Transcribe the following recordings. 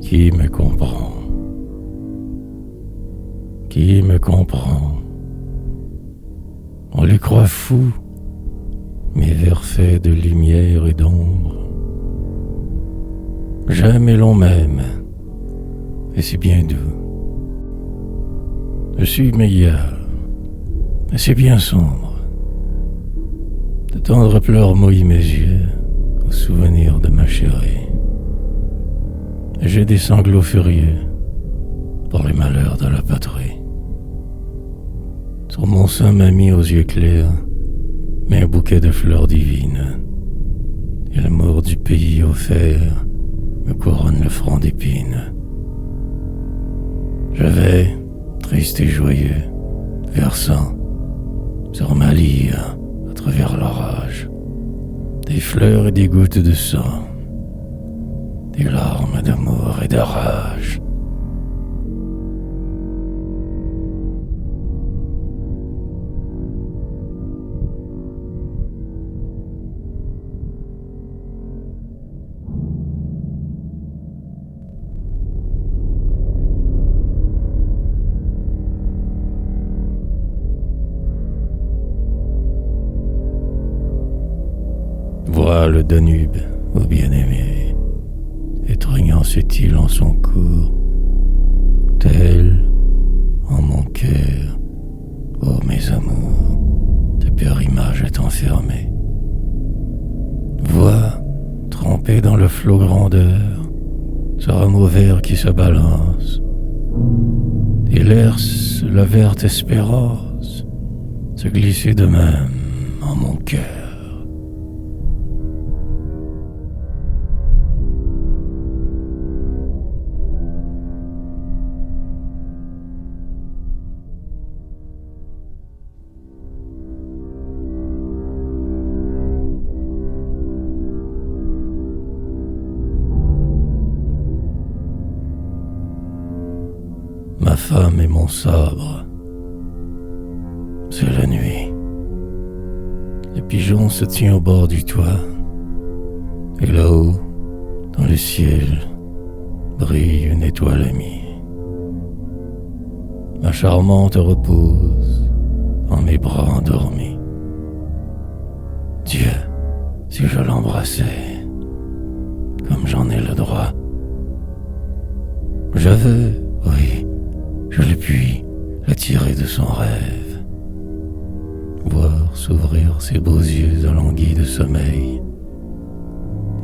Qui me comprend? Qui me comprend? On les croit fous, mes vers faits de lumière et d'ombre. J'aime et l'on m'aime, et c'est bien doux. Je suis meilleur, et c'est bien sombre. De tendres pleurs mouillent mes yeux au souvenir de ma chérie. Et j'ai des sanglots furieux pour les malheurs de la patrie. Sur mon sein m'a mis aux yeux clairs, mais un bouquet de fleurs divines. Et l'amour du pays offert me couronne le front d'épines. Je vais, triste et joyeux, versant sur ma lyre à travers l'orage des fleurs et des gouttes de sang, des larmes d'amour et de rage. Vois le Danube, ô bien-aimé, étreignant cette île en son cours, tel, en mon cœur, ô mes amours, ta pure image est enfermée. Vois, trempé dans le flot grandeur, ce rameau vert qui se balance, et l'herse, la verte espérance, se glisser de même en mon cœur. Ma femme et mon sabre, c'est la nuit. Le pigeon se tient au bord du toit, et là-haut, dans le ciel, brille une étoile amie. Ma charmante repose en mes bras endormis. Dieu, si je l'embrassais, comme j'en ai le droit. Je veux, oui, je le puis, la tirer de son rêve, voir s'ouvrir ses beaux yeux alanguis de sommeil,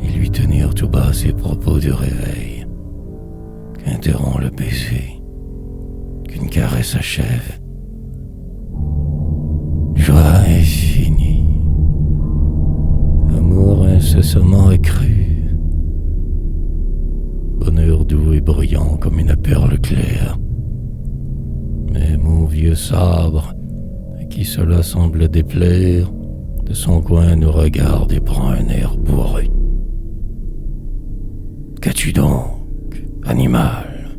et lui tenir tout bas ses propos du réveil, qu'interrompt le baiser, qu'une caresse achève. Joie infinie, amour incessamment accru, bonheur doux et brillant comme une perle claire. Mais mon vieux sabre, à qui cela semble déplaire, de son coin nous regarde et prend un air bourru. Qu'as-tu donc, animal?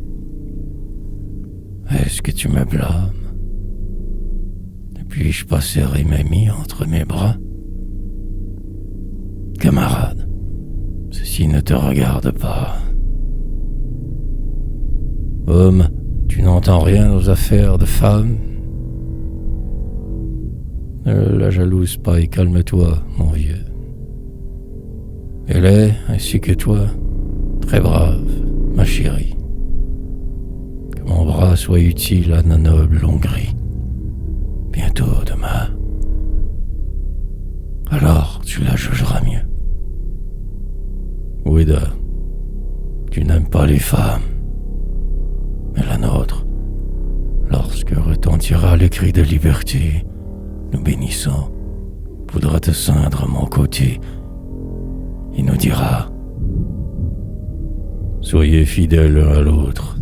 Est-ce que tu me blâmes? Ne puis-je pas serrer mamie entre mes bras? Camarade, ceci ne te regarde pas. Homme, tu n'entends rien aux affaires de femmes? Ne la jalouse pas et calme-toi, mon vieux. Elle est, ainsi que toi, très brave, ma chérie. Que mon bras soit utile à nos nobles Hongrie. Bientôt demain. Alors tu la jugeras mieux. Ouida, tu n'aimes pas les femmes. Mais la nôtre, lorsque retentira le cri de liberté, nous bénissons, voudra te ceindre à mon côté et nous dira: soyez fidèles l'un à l'autre.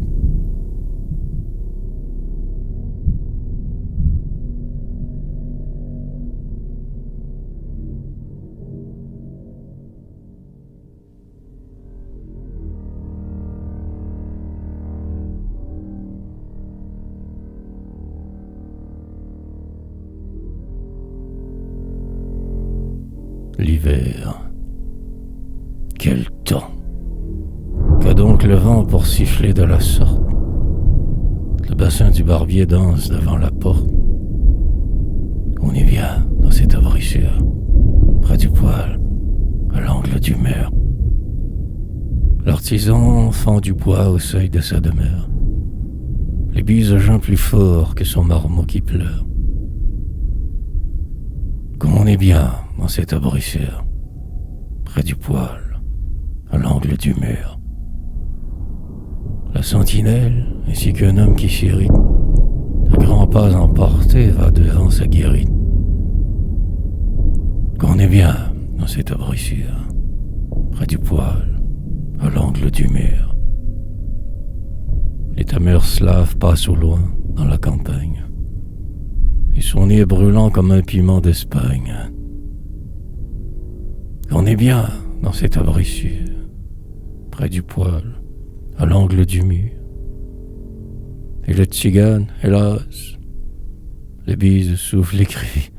L'hiver. Quel temps! donc le vent pour siffler de la sorte? Le bassin du barbier danse devant la porte. On est bien dans cette abrissure, près du poêle, à l'angle du mur. L'artisan fend du bois au seuil de sa demeure. Les bises gens plus forts que son marmot qui pleure. Comme on est bien dans cette abrissure, près du poêle, à l'angle du mur. La sentinelle, ainsi qu'un homme qui s'irrite, à grands pas emporté va devant sa guérite. Qu'on est bien dans cette abrissure, près du poêle, à l'angle du mur. Les tameurs slaves passent au loin, dans la campagne, et son nez est brûlant comme un piment d'Espagne. On est bien dans cette abrissure, près du poêle, à l'angle du mur. Et le tzigane, hélas, les bises soufflent les cris,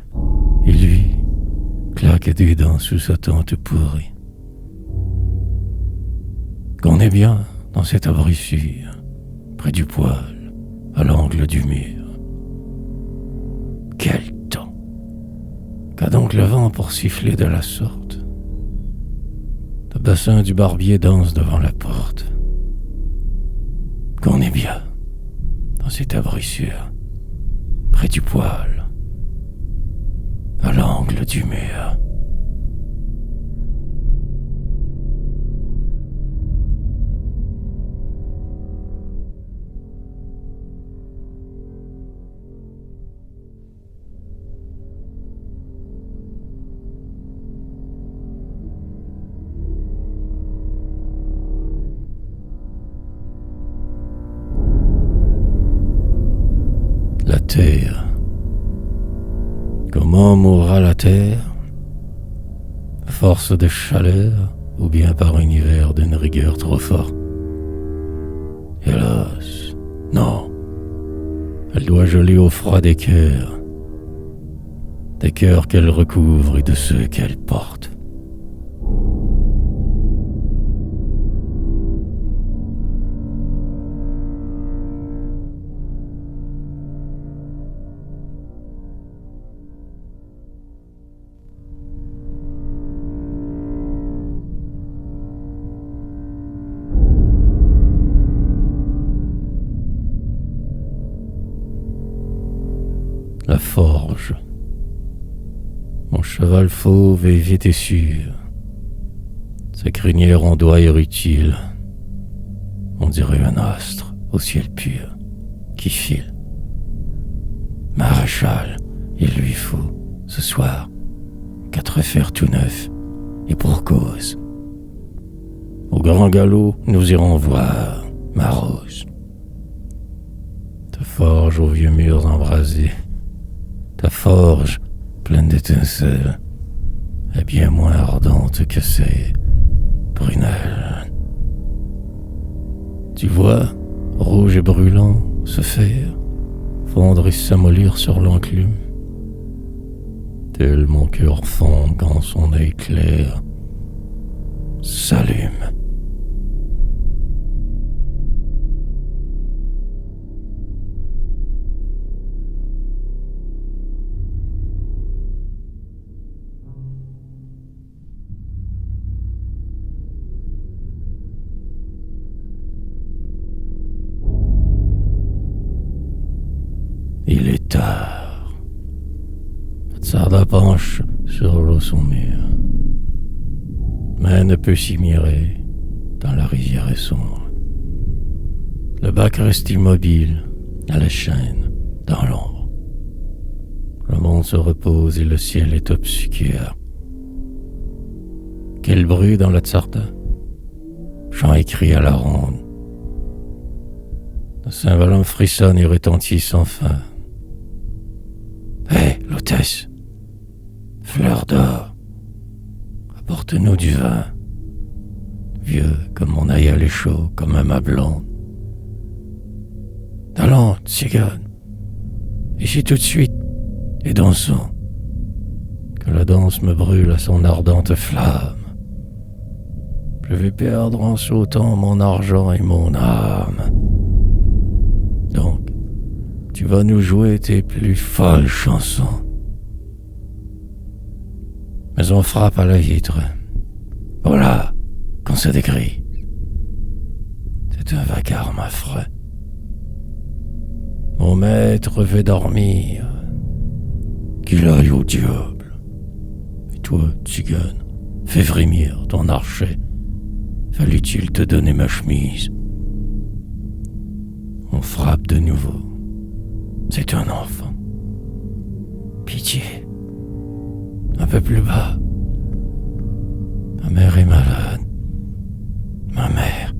et lui claque des dents sous sa tente pourrie. Qu'on est bien dans cette abrissure, près du poêle, à l'angle du mur. Quel temps! Qu'a donc le vent pour siffler de la sorte? Le bassin du barbier danse devant la porte. Qu'on est bien dans cette abrissure, près du poêle, à l'angle du mur. La terre. Comment mourra la terre? À force de chaleur ou bien par un hiver d'une rigueur trop forte? Hélas, non. Elle doit geler au froid des cœurs qu'elle recouvre et de ceux qu'elle porte. La forge. Mon cheval fauve est vite et sûr. Sa crinière en doigt est utile. On dirait un astre au ciel pur qui file. Maréchal, il lui faut, ce soir, 4 fers tout neufs, et pour cause. Au grand galop, nous irons voir, ma rose. Ta forge aux vieux murs embrasés, ta forge, pleine d'étincelles, est bien moins ardente que ces prunelles. Tu vois, rouge et brûlant, se faire fondre et s'amollir sur l'enclume. Tel mon cœur fond quand son œil clair s'allume. Il est tard. Tsarda penche sur son mur, mais ne peut s'y mirer, tant la rivière est sombre. Le bac reste immobile, à la chaîne, dans l'ombre. Le monde se repose et le ciel est obscur. Quel bruit dans la Tsarda? Chant et cri à la ronde. Le Saint-Valin frissonne et retentit sans fin. Hé, l'hôtesse, fleur d'or, apporte-nous du vin, vieux comme mon aïeul est chaud, comme ma blonde. Allons, tzigane, ici tout de suite, et dansons, que la danse me brûle à son ardente flamme. Je vais perdre en sautant mon argent et mon âme. Donc, tu vas nous jouer tes plus folles chansons. Mais on frappe à la vitre. Voilà, qu'on se dégrise. C'est un vacarme affreux. Mon maître veut dormir. Qu'il aille au diable. Et toi, tzigane, fais frémir ton archet. Fallait-il te donner ma chemise? On frappe de nouveau. C'est un enfant. Pitié. Un peu plus bas. Ma mère est malade. Ma mère.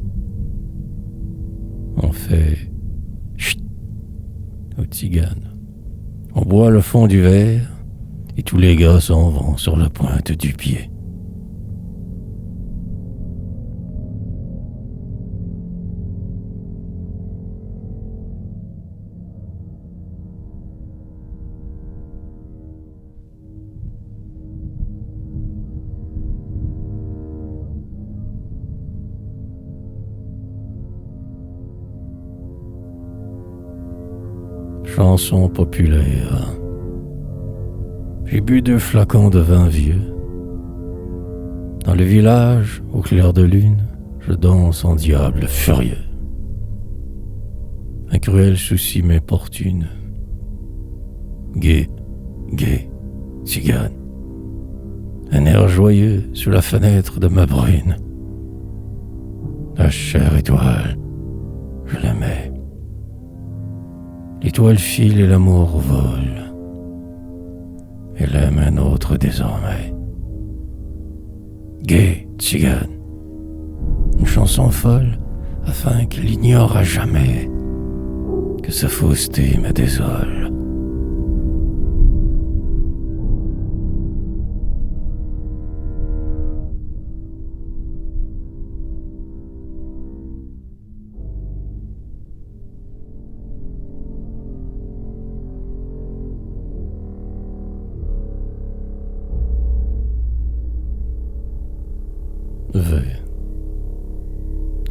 On fait chut aux tziganes. On boit le fond du verre et tous les gars s'en vont sur la pointe du pied. Chanson populaire. J'ai bu 2 flacons de vin vieux. Dans le village, au clair de lune, je danse en diable furieux. Un cruel souci m'importune. Gai, gai, tzigane. Un air joyeux sous la fenêtre de ma brune. La chère étoile, je l'aimais. L'étoile file et l'amour vole. Elle aime un autre désormais. Gai, tzigane. Une chanson folle afin qu'il ignore à jamais que sa fausseté me désole.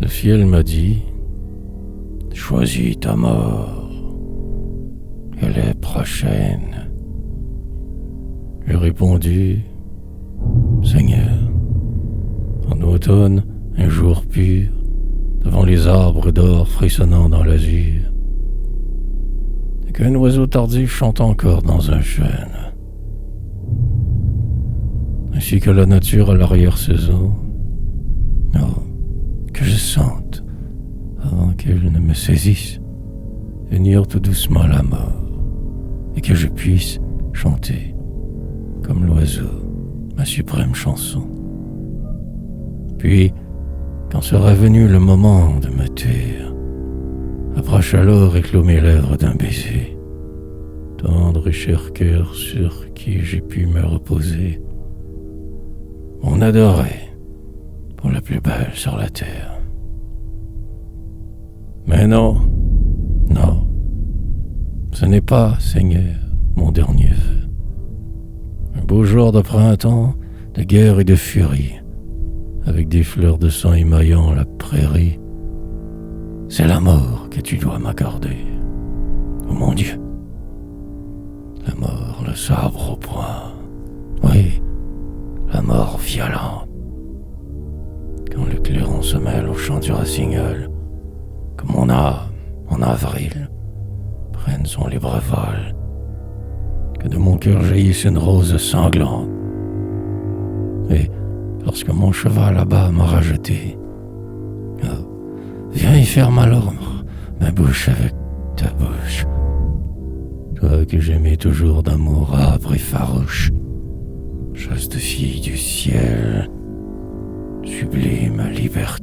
Le ciel m'a dit, choisis ta mort, elle est prochaine. J'ai répondu, Seigneur, en automne, un jour pur, devant les arbres d'or frissonnant dans l'azur, et qu'un oiseau tardif chante encore dans un chêne, ainsi que la nature à l'arrière-saison. Oh, que je sente, avant qu'elle ne me saisisse, venir tout doucement la mort, et que je puisse chanter, comme l'oiseau, ma suprême chanson. Puis, quand sera venu le moment de me taire, approche alors éclos mes lèvres d'un baiser, tendre et cher cœur sur qui j'ai pu me reposer, mon adoré, pour la plus belle sur la terre. Mais non, non, ce n'est pas, Seigneur, mon dernier vœu. Un beau jour de printemps, de guerre et de furie, avec des fleurs de sang émaillant la prairie, c'est la mort que tu dois m'accorder. Oh mon Dieu, la mort, le sabre au poing, oui, la mort violente. Quand le clairon se mêle au chant du rossignol, que mon âme, en avril, prenne son libre vol, que de mon cœur jaillisse une rose sanglante. Et lorsque mon cheval là-bas m'aura jeté, oh, viens y ferme alors ma bouche avec ta bouche. Toi que j'aimais toujours d'amour âpre et farouche, chaste fille du ciel, sublime liberté.